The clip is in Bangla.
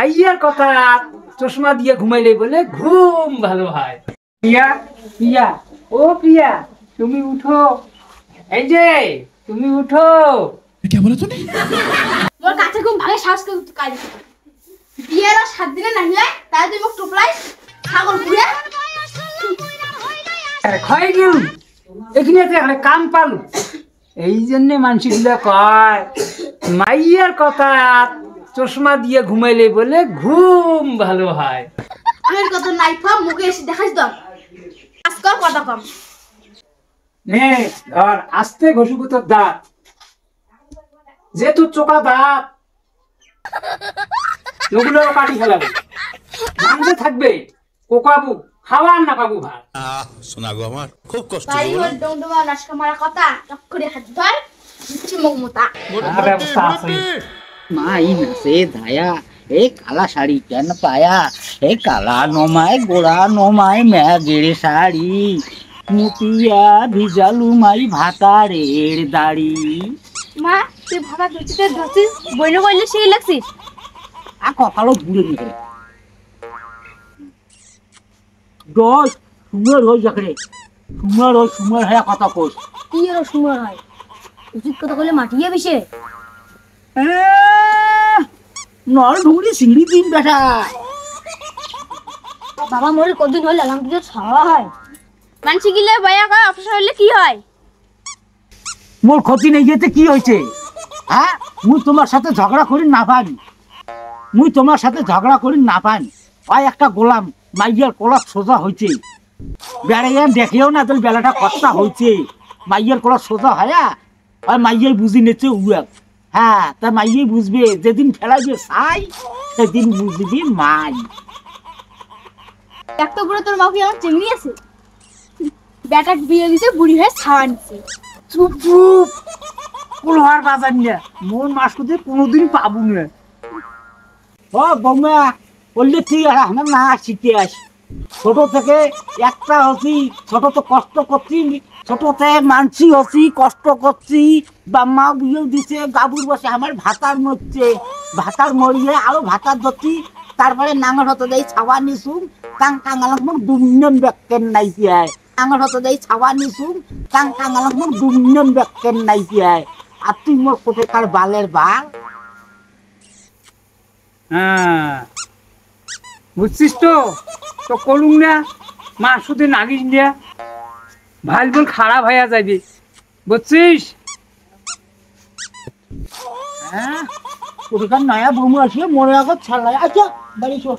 মাইয়ার কথা চশমা দিয়ে ঘুমাইলে বলে ঘুম ভালো হয়। প্রিয়া, প্রিয়া, ও প্রিয়া, তুমি উঠো। এই যে তুমি উঠো। क्या बोला तूने? মোর কাছে ঘুম ভাগে শ্বাস করে কাজ বিয়ের 7 দিনে না হলে তাই তুই মুখ টুকলাই ছাগল পুরে খাই গেল এখানে একটা কাম পালু। এই জন্যে মানুষগুলা কয় মাইয়ার কথা চশমা দিয়ে ঘুমাইলে বলে ঘুম ভালো হয়। আমার কত নাই ফা মুখে এসে দেখাস তো আজকাল কথা কম নে আর আস্তে ঘষুবো তোর দাঁত, যে তোর চোখা দাঁত ওগুলো কাটি ফেলাবো। জানতে থাকবে কোকাবু খাওয়ার না পাবো ভাত। শোনা গো আমার খুব কষ্ট তাই হলো ওর ডমডমা নাশকা মারা কথা চক্করে হাত ধর দিচ্ছি মুখমুতা ব্যবস্থা আছে। माई नसे धाया ए काला साड़ी पहन पाया ए काला नोमाए गोड़ा नोमाए मैं गेड़े साड़ी मुतिया भिजालू माई भातारेर दाड़ी মা তুই ভাবা দুচিতে ধরছিস বইনে কইলে সেই লাগছিস आ कपालो बुड़े निकले दस सुमर हो जकरे सुमर है कथा कोस কি এর সময় হয় উচিত কথা কইলে মাটিয়ে বিশে नल ढूंढी सिंगड़ी दिन बेटा বাবা মোরে কদিন হল আলাম দিতে ছাওয়া হয় মানসি গিলে বয়া কয় অফিস হইলে কি হয় मोर क्षति नहीं जेते की होइछे हाँ मुई तुम्हार साथे झगड़ा करी ना पारी मुई तुम्हार साथे झगड़ा करी ना पारी ओई একটা গোলাম মাইয়ার কলাপ সোজা হইছে বেড়াইয়া দেখিও না তোর বেলাটা কষ্টা হইছে মাইয়ার কলাপ সোজা হয়া ওই মাইয়াই বুঝি নেছে উয়াক হ্যাঁ তা মাইয়াই বুঝবে যেদিন ফেলাইবে ছাই সেদিন বুঝবি মাই একটা পুরো তোর মা কি আমার চিংড়ি আছে বেটা বিয়ে দিতে বুড়ি হয়ে ছাওয়া নিছে চুপ চুপ কুলহার বাজার না মোর মাসকুতে কোনোদিন পাবো না ও বৌমা বললে তুই আর আমার না শিখে আস ছোট থেকে একটা হচ্ছি ছোট তো কষ্ট করছি ছোটতে মানসি হচ্ছি কষ্ট করছি বা মা বিয়েও দিছে গাবুর বসে আমার ভাতার মরছে ভাতার মরিয়ে আরো ভাতার ধরছি তারপরে নাঙ্গর হতে দেয় ছাওয়া নিশুম কাং কাঙ্গালাক মুখ দুনিয়ম ব্যাকেন নাই পিয়ায় নাঙ্গর হতে দেয় ছাওয়া নিশুম কাং কাঙ্গালাক মুখ দুনিয়ম ব্যাকেন নাই পিয়ায় আর তুই মোর কোথাকার বালের বাল হ্যাঁ বুঝছিস তো তো কলুম না মা শুধু নাগিস দিয়া ভাল বল খারাপ হয়ে যাবে বুঝছিস। হ্যাঁ কোথাকার নয়া বৌমা আসিয়ে মনে আগত ছাড়লাই আচ্ছা বাড়ি চো